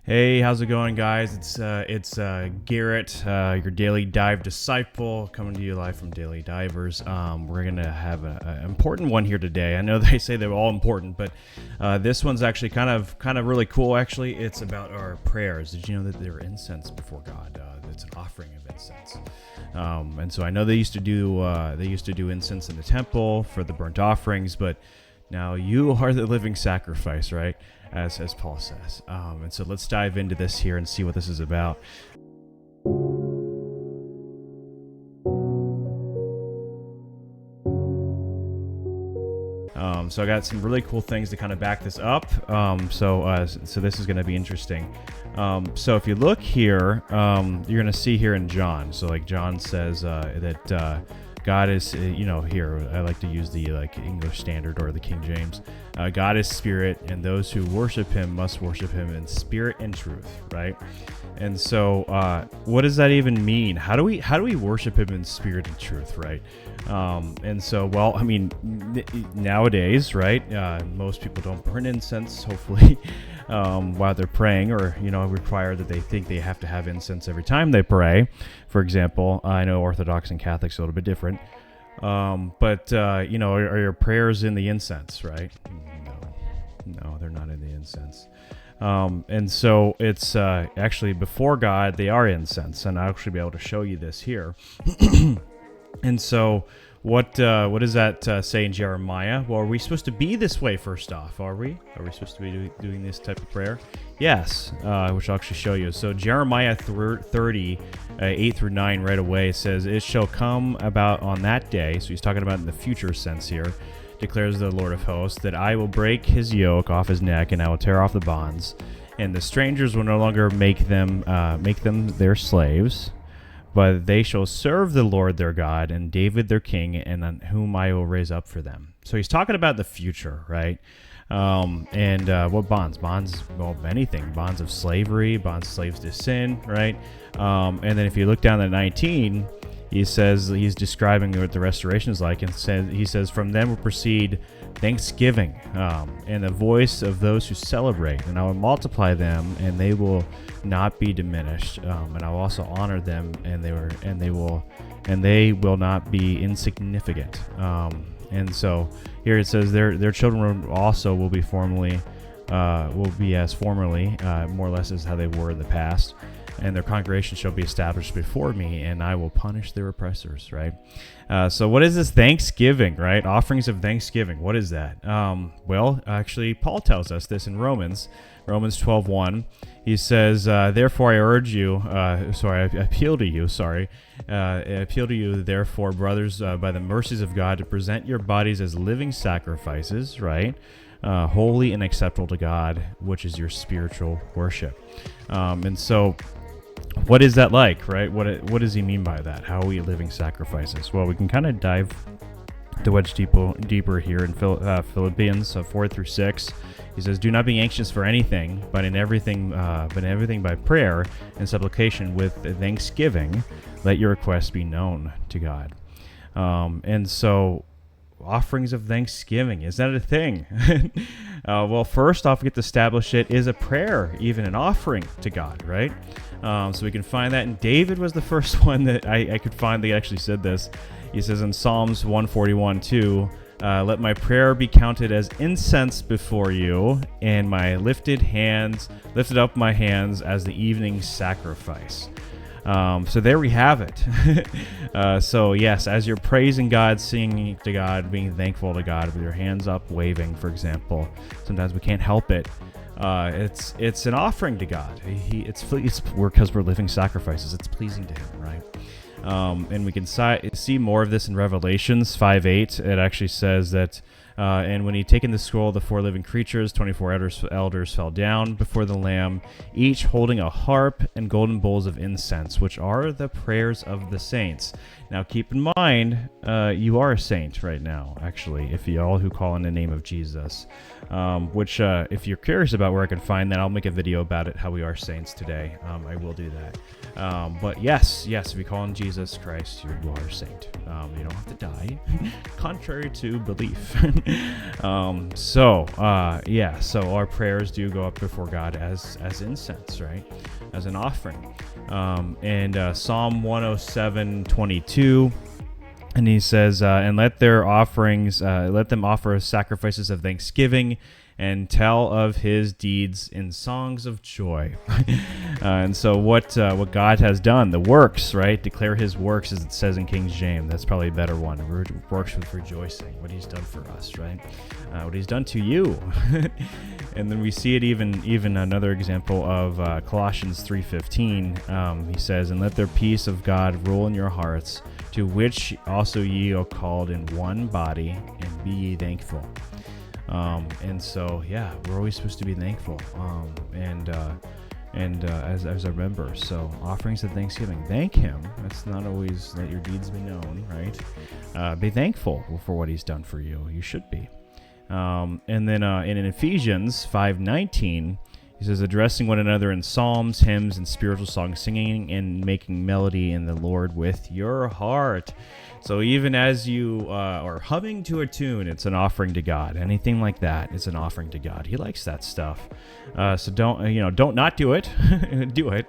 Hey, how's it going, guys? It's Garrett, your daily dive disciple, coming to you live from Daily Divers. We're gonna have an important one here today. I know they say they're all important, but this one's actually kind of really cool. Actually, it's about our prayers. Did you know that they're incense before God? It's an offering of incense. And so I know they used to do incense in the temple for the burnt offerings, but now you are the living sacrifice, right? As Paul says. And so let's dive into this here and see what this is about. So I got some really cool things to kind of back this up. So this is going to be interesting. So if you look here, you're going to see here in John. So like John says that God is, here I like to use the English Standard or the King James. God is spirit, and those who worship him must worship him in spirit and truth, right? And so what does that even mean? How do we worship him in spirit and truth, right? And so, well, I mean, nowadays, right, most people don't burn incense, hopefully, while they're praying, or, require that they think they have to have incense every time they pray. For example, I know Orthodox and Catholics are a little bit different. But are your prayers in the incense, right? No, they're not in the incense. And so it's actually before God, they are incense, and I'll actually be able to show you this here. And so what does that say in Jeremiah? Well, are we supposed to be this way first off? Are we supposed to be doing this type of prayer? Yes, which I'll actually show you. So Jeremiah 30, 8 through 9 right away says, "It shall come about on that day," so he's talking about in the future sense here, "declares the Lord of hosts, that I will break his yoke off his neck, and I will tear off the bonds, and the strangers will no longer make them their slaves, but they shall serve the Lord their God, and David their king, and on whom I will raise up for them." So he's talking about the future, right? What bonds? Bonds, well, anything. Bonds of slavery, bonds of slaves to sin, right? And then if you look down at 19, he says, he's describing what the restoration is like, and he says, "From them will proceed thanksgiving, and the voice of those who celebrate, and I will multiply them, and they will not be diminished, and I will also honor them, and they will not be insignificant." And so here it says their children also will be as formerly, more or less as how they were in the past, and their congregation shall be established before me, and I will punish their oppressors, right? So what is this Thanksgiving, right? Offerings of Thanksgiving. What is that? Well, actually, Paul tells us this in Romans 12:1. He says, "Therefore I urge you," I appeal to you, therefore, brothers, by the mercies of God, to present your bodies as living sacrifices, right? Holy and acceptable to God, which is your spiritual worship. And so, what is that like, right? What does he mean by that? How are we living sacrifices? Well, we can kind of dive the wedge deeper here in Philippians 4 through 6. He says, "Do not be anxious for anything, but in everything by prayer and supplication with thanksgiving, let your requests be known to God." And so, offerings of thanksgiving, is that a thing? Well, first off, we get to establish it is a prayer, even an offering to God, right? So we can find that, and David was the first one that I could find that actually said this. He says in Psalms 141:2, "Let my prayer be counted as incense before you, and my lifted up my hands as the evening sacrifice." So there we have it. So yes, as you're praising God, singing to God, being thankful to God with your hands up, waving, for example, sometimes we can't help it. It's an offering to God. It's because we're living sacrifices. It's pleasing to Him, right? And we can see more of this in Revelations 5:8. It actually says that, and when he'd taken the scroll, the 4 living creatures, 24 elders fell down before the Lamb, each holding a harp and golden bowls of incense, which are the prayers of the saints. Now, keep in mind, you are a saint right now, actually, if you all who call in the name of Jesus. Which, if you're curious about where I can find that, I'll make a video about it, how we are saints today. I will do that. But yes, if you call on Jesus Christ, you are a saint. You don't have to die, contrary to belief. So our prayers do go up before God as incense, right? As an offering. And Psalm 107:22, and he says, and let their offerings, let them offer sacrifices of thanksgiving and tell of his deeds in songs of joy. And so what God has done, the works, right? Declare his works, as it says in King James. That's probably a better one. Works with rejoicing, what he's done for us, right? What he's done to you. And then we see it even another example of Colossians 3:15. He says, and let their peace of God rule in your hearts, to which also ye are called in one body, and be ye thankful. And so, yeah, we're always supposed to be thankful. As I remember, so offerings of thanksgiving, thank him. It's not always let your deeds be known, right? Be thankful for what he's done for you. You should be. And then in Ephesians 5:19, he says, addressing one another in psalms, hymns, and spiritual songs, singing and making melody in the Lord with your heart. So even as you are humming to a tune, it's an offering to God. Anything like that, it's an offering to God. He likes that stuff. So don't not do it. Do it.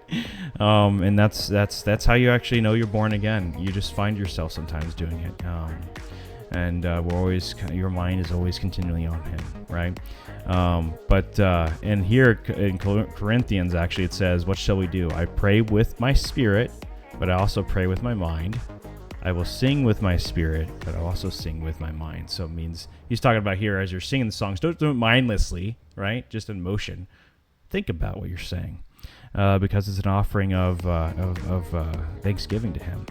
And that's how you actually know you're born again. You just find yourself sometimes doing it. And your mind is always continually on him, right? And here in Corinthians, actually, it says, what shall we do? I pray with my spirit, but I also pray with my mind. I will sing with my spirit, but I also sing with my mind. So it means he's talking about here, as you're singing the songs, don't do it mindlessly, right? Just in motion. Think about what you're saying, because it's an offering of thanksgiving to him.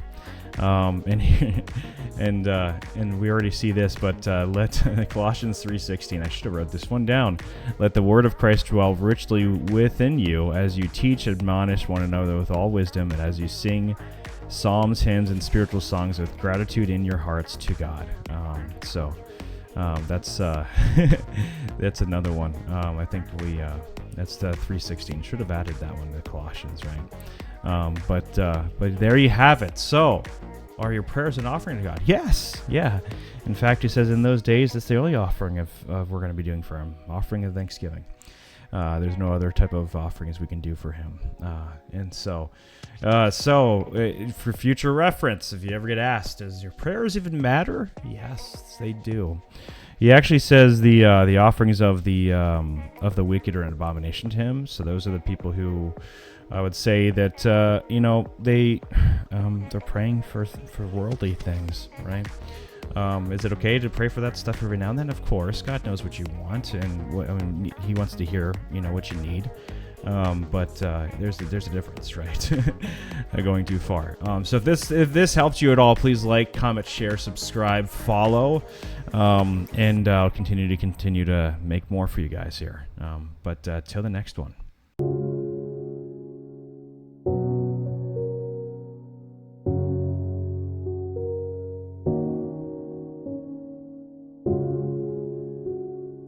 And we already see this, but let Colossians 3:16, I should have wrote this one down. Let the word of Christ dwell richly within you, as you teach, admonish one another with all wisdom, and as you sing psalms, hymns, and spiritual songs with gratitude in your hearts to God. That's that's another one. I think that's the 3:16. Should have added that one to Colossians, right? But there you have it. So, are your prayers an offering to God? Yes. Yeah. In fact, he says in those days, that's the only offering of we're going to be doing for him. Offering of thanksgiving. There's no other type of offerings we can do for him. For future reference, if you ever get asked, does your prayers even matter? Yes, they do. He actually says the offerings of the wicked are an abomination to him. So those are the people who, I would say that they're praying for worldly things, right? Is it okay to pray for that stuff every now and then? Of course, God knows what you want, and He wants to hear what you need. But there's a difference, right? Going too far. So if this helps you at all, please like, comment, share, subscribe, follow, and I'll continue to make more for you guys here. But till the next one.